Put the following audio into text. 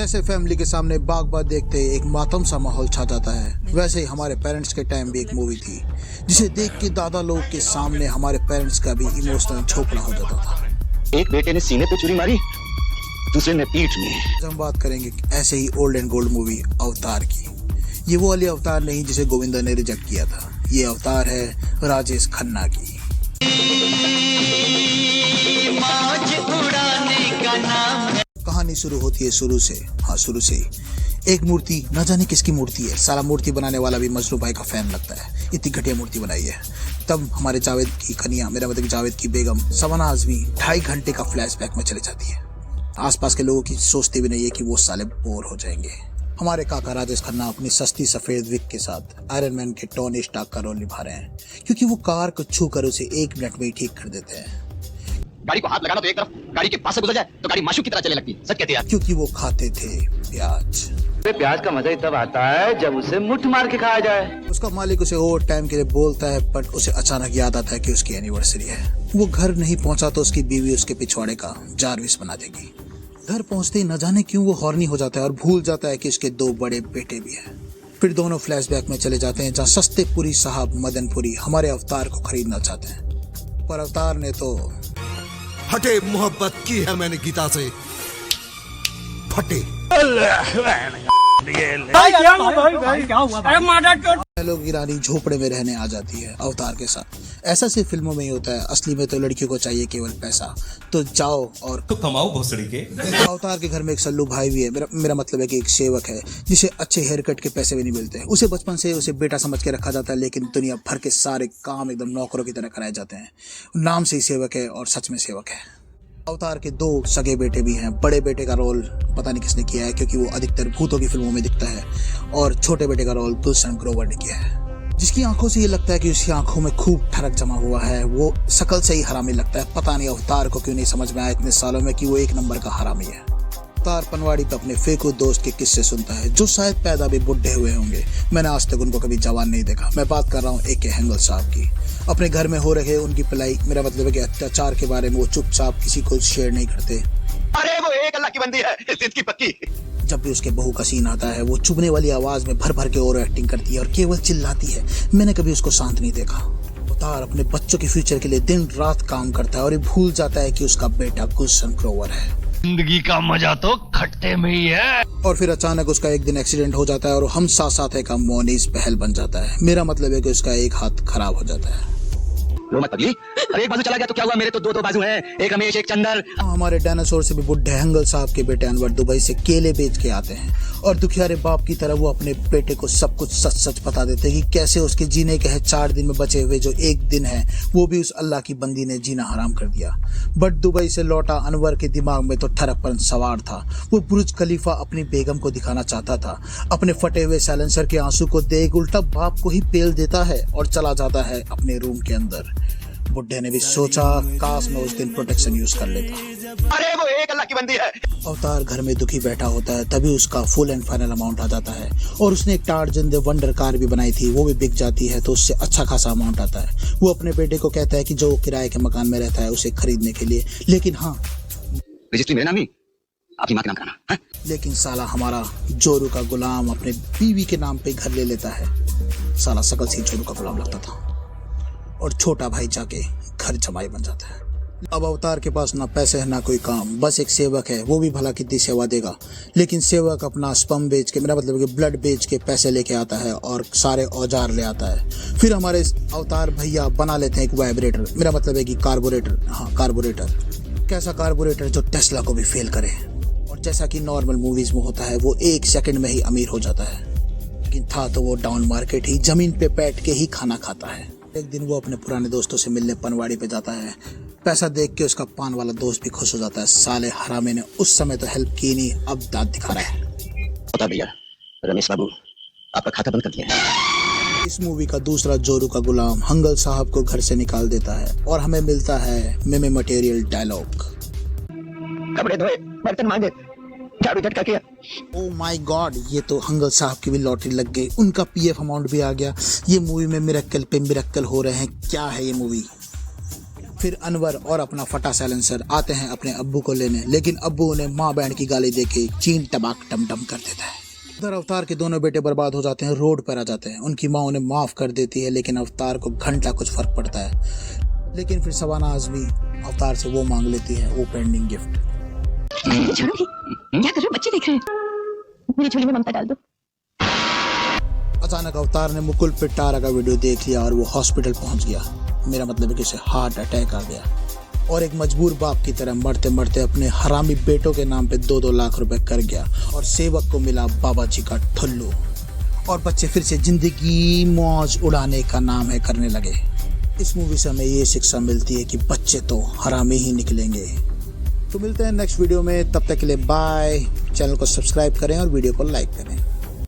जैसे फैमिली के सामने बाग बाग देखते एक मातम सा माहौल छा जाता है, वैसे ही हमारे पेरेंट्स के टाइम भी एक मूवी थी जिसे देख के दादा लोग के सामने हमारे पेरेंट्स का भी इमोशनल झोंपड़ा हो जाता था। एक बेटे ने सीने पे छुरी मारी, दूसरे ने पीठ में। हम बात करेंगे ऐसे ही ओल्ड एंड गोल्ड मूवी अवतार की। ये वो वाली अवतार नहीं जिसे गोविंदा ने रिजेक्ट किया था, ये अवतार है राजेश खन्ना की। कहानी शुरू होती है शुरू से, हाँ शुरू से ही। एक मूर्ति, न जाने किसकी मूर्ति है, सारा मूर्ति बनाने वाला भी मजरू भाई का फैन लगता है, इतनी घटिया मूर्ति बनाई है। तब हमारे जावेद की कन्या, मेरा मतलब जावेद की बेगम सवाना आजमी 2.5 घंटे का फ्लैशबैक में चले जाती है। आसपास के लोगों की सोचते भी नहीं है कि वो साले बोर हो जाएंगे। हमारे काका राजेश खन्ना अपनी सस्ती सफेद विग के साथ आयरन मैन के टोनी स्टार्क का रोल निभा रहे हैं, क्योंकि वो कार को छू कर उसे 1 मिनट में ही ठीक कर देते हैं। गाड़ी को हाथ लगाना तो एक तरफ, गाड़ी के पास से गुजर जाए तो गाड़ी माशूक की तरह चलने लगती है। सच कहते हैं। क्योंकि वो खाते थे प्याज। प्याज का मजा ही तब आता है जब उसे मुट्ठ मार के खाया जाए। उसका मालिक उसे ओवर टाइम के लिए बोलता है, बट उसे अचानक याद आता है कि उसकी एनिवर्सरी है। वो घर नहीं पहुंचा तो उसकी बीवी उसके पिछवाड़े का जारविस बना देगी। घर पहुंचते ही न जाने क्यों वो हॉर्नी हो जाता है और भूल जाता है कि उसके 2 बड़े बेटे भी हैं। फिर दोनों फ्लैशबैक में चले जाते हैं जहाँ सस्ते पुरी साहब मदनपुरी हमारे अवतार को खरीदना चाहते हैं, पर अवतार ने तो फटे मोहब्बत की है मैंने गीता से, फटे। लोग ईरानी झोपड़े में रहने आ जाती है अवतार के साथ। ऐसा सिर्फ फिल्मों में ही होता है, असली में तो लड़कियों को चाहिए केवल पैसा, तो जाओ और तो कमाओ भोसड़ी के। अवतार के घर में एक सल्लू भाई भी है, मेरा मतलब है कि एक सेवक है जिसे अच्छे हेयर कट के पैसे भी नहीं मिलते। उसे बचपन से उसे बेटा समझ के रखा जाता है, लेकिन दुनिया भर के सारे काम एकदम नौकरों की तरह कराए जाते हैं। नाम से ही सेवक है और सच में सेवक है। अवतार के 2 सगे बेटे भी हैं। बड़े बेटे का रोल पता नहीं किसने किया है, क्योंकि वो अधिकतर भूतों की फिल्मों में दिखता है, और छोटे बेटे का रोल गुलशन ग्रोवर ने किया है, जिसकी आंखों से ये लगता है कि उसकी आंखों में खूब ठरक जमा हुआ है। वो शकल से ही हरामी लगता है। पता नहीं अवतार को क्यों नहीं समझ में आया इतने सालों में कि वो 1 नंबर का हरामी है। अवतार पनवाड़ी पे अपने फेकू दोस्त के किस्से सुनता है, जो शायद पैदा भी बुढ़े हुए होंगे। मैंने आज तक उनको कभी जवान नहीं देखा। मैं बात कर रहा हूँ AK हेंगल साहब की। अपने घर में हो रहे उनकी पिलाई, मेरा मतलब है कि अत्याचार के बारे में वो चुपचाप किसी को शेयर नहीं करते। अरे वो एक अल्लाह की बंदी है, जिद की पक्की। जब भी उसके बहू का सीन आता है, वो चुभने वाली आवाज में भर भर के ओवर एक्टिंग करती है और केवल चिल्लाती है। मैंने कभी उसको शांत नहीं देखा। अवतार अपने बच्चों के फ्यूचर के लिए दिन रात काम करता है और ये भूल जाता है कि उसका बेटा गुलशन ग्रोवर है। जिंदगी का मजा तो खट्टे में ही है। और फिर अचानक उसका एक दिन एक्सीडेंट हो जाता है और हम साथ साथ है का मोनीस पहल बन जाता है। मेरा मतलब है कि उसका एक हाथ खराब हो जाता है। लो मत पगली, अरे एक बाजू चला गया तो क्या हुआ, मेरे तो 2 बाजू हैं, एक रमेश एक चंदर। हमारे डायनासोर से भी बुढ़े हेंगल साहब के बेटे अनवर दुबई से केले बेच के आते हैं और दुखियारे बाप की तरह वो अपने बेटे को सब कुछ सच सच बता देते हैं कि कैसे उसके जीने के है 4 दिन में बचे हुए जो 1 दिन है वो भी उस अल्लाह की बंदी ने जीना हराम कर दिया। बट दुबई से लौटा अनवर के दिमाग में तो ठरकपन सवार था। वो बुर्ज खलीफा अपनी बेगम को दिखाना चाहता था। अपने फटे हुए साइलेंसर के आंसू को देख उल्टा बाप को ही पेल देता है और चला जाता है अपने रूम के अंदर। बुड्ढे ने भी सोचा काश मैं उस दिन प्रोटेक्शन यूज कर लेता। अरे वो एक अल्लाह की बंदी है। अवतार घर में दुखी बैठा होता है, तभी उसका फुल एंड फाइनल अमाउंट आ जाता है और उसने एक टार्जन द वंडर कार भी बनाई थी, वो भी बिक जाती है तो उससे अच्छा खासा अमाउंट आता है। वो अपने बेटे को कहता है कि जो किराए के मकान में रहता है उसे खरीदने के लिए, लेकिन हाँ रजिस्ट्री मेरे नाम ही, आपकी माँ के नाम कराना है? लेकिन साला हमारा जोरू का गुलाम अपने बीवी के नाम पे घर ले लेता है। साला शकल से जोरू का गुलाम लगता था और छोटा भाई जाके घर जमाई बन जाता है। अब अवतार के पास ना पैसे है ना कोई काम, बस एक सेवक है, वो भी भला कितनी सेवा देगा। लेकिन सेवक अपना स्पर्म बेच के, मेरा मतलब कि ब्लड बेच के पैसे लेके आता है और सारे औजार ले आता है। फिर हमारे अवतार भैया बना लेते हैं एक वाइब्रेटर, मेरा मतलब है कि कार्बोरेटर। हाँ कार्बोरेटर, कैसा कार्बोरेटर जो टेस्ला को भी फेल करे। और जैसा कि नॉर्मल मूवीज में होता है वो 1 सेकंड में ही अमीर हो जाता है, लेकिन था तो वो डाउन मार्केट ही, जमीन पे बैठ के ही खाना खाता है। एक दिन वो अपने पुराने दोस्तों से मिलने पनवाड़ी पे जाता है। पैसा देख के उसका पान वाला दोस्त भी खुश हो जाता है। साले हरामे ने उस समय तो हेल्प की नहीं, अब दांत दिखा रहा है। बता भैया, रमेश बाबू आपका खाता बंद कर दिया है। इस मूवी का दूसरा जोरू का गुलाम हंगल साहब को घर से निकाल देता है और हमें मिलता है मेमे मटेरियल डायलॉग। कपड़े धोए, बर्तन मांजे, झाड़ू झटका किया। ओ माय गॉड, ये तो हंगल साहब की भी लॉटरी लग गई, उनका PF अमाउंट भी आ गया। ये मूवी में मिरेकल पे मिरेकल हो रहे हैं। क्या है ये मूवी? फिर अनवर और अपना फटा साइलेंसर आते हैं अपने अब्बू को लेने, लेकिन अब्बू उन्हें माँ बहन की गाली देके चीन टबाक टमटम कर देता है। उधर अवतार के दोनों बेटे बर्बाद हो जाते हैं, रोड पर आ जाते हैं। उनकी माँ उन्हें माफ कर देती है, लेकिन अवतार को घंटा कुछ फर्क पड़ता है। लेकिन फिर सवाना आजमी अवतार से वो मांग लेती है वो पेंडिंग गिफ्ट। छोड़ोगी? क्या कर रहे हो? बच्चे देख रहे हैं। मेरी झोली में ममता डाल दो। अचानक अवतार ने मुकुल पिटारा का वीडियो देख लिया और वो हॉस्पिटल पहुंच गया। मेरा मतलब है कि उसे हार्ट अटैक आ गया और एक मजबूर बाप की तरह मरते मरते अपने हरामी बेटों के नाम पे 2-2 लाख रुपए कर गया। और सेवक को मिला बाबा जी का ठुल्लू और बच्चे फिर से जिंदगी मौज उड़ाने का नाम है करने लगे। इस मूवी से हमें ये शिक्षा मिलती है कि बच्चे तो हरामी ही निकलेंगे। तो मिलते हैं नेक्स्ट वीडियो में, तब तक के लिए बाय। चैनल को सब्सक्राइब करें और वीडियो को लाइक करें।